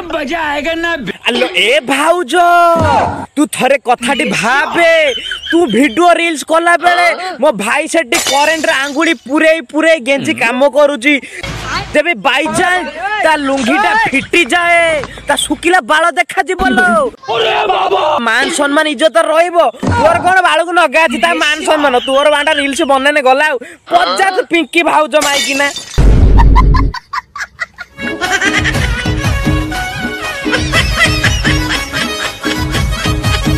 मजा आएगा ना। आलो ए भाउज तू थरे कथाटी भाबे तू वीडियो रील्स कला बेले मो भाई सेठी करेंट रे आंगुड़ी पूरे पूरे गेंजी काम करूची तेबे बाईचांस ता लुंगीटा फिटी जाए ता सुकिला बाल देखा जी बोलो अरे बाबा मान सम्मान इज्जत रहइबो तोर कोन बाल को नगा छी ता मान सम्मान तोर बांडा रील्स बनने गला पजात पिंकी भाउज माइकी ना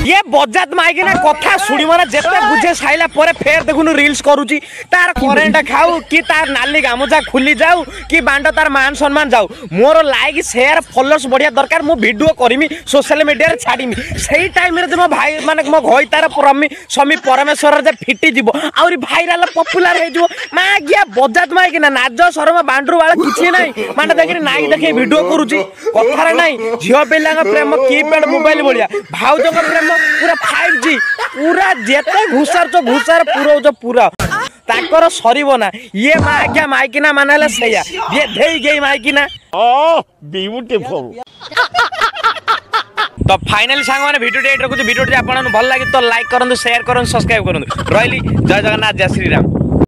ये बजात माइकी ना कथा सुनी मना जेते बुझे साइला परे फेर देखुनु रील्स करूची तार करेंट खाऊ कि तार नाली गामुजा खुली जाऊ कि बांड तार मान सम्मान जाऊ मोर लाइक शेयर फॉलोअर्स बढ़िया दरकार मु वीडियो करिमी सोशल मीडिया रे छाडीमी सेही टाइम रे मो भाई माने मो घई तार परमी स्वामी परमेश्वर जे फिटी जीवो आउरी भाइराल पॉपुलर हे जो मा गया बजात माइकी ना नाज शर्मा बांडरू वाला किछि नाही माने देखि नाई देखि वीडियो करूची कथा रे नाही झियो पेला प्रेम कीपैड मोबाइल बढ़िया भाउज को प्रेम पूरा 5G पूरा जेते घुसार पूरा जो पूरा ताकर सरीबो ना ये माग्या माइकिना मानेला सैया ये देई गई माइकिना ओ ब्यूटीफुल तो फाइनली सांग माने वीडियो एट रखु वीडियो आपन भल लागे तो लाइक करन शेयर करन सब्सक्राइब करन रहिली जय जगन्नाथ जय श्री राम।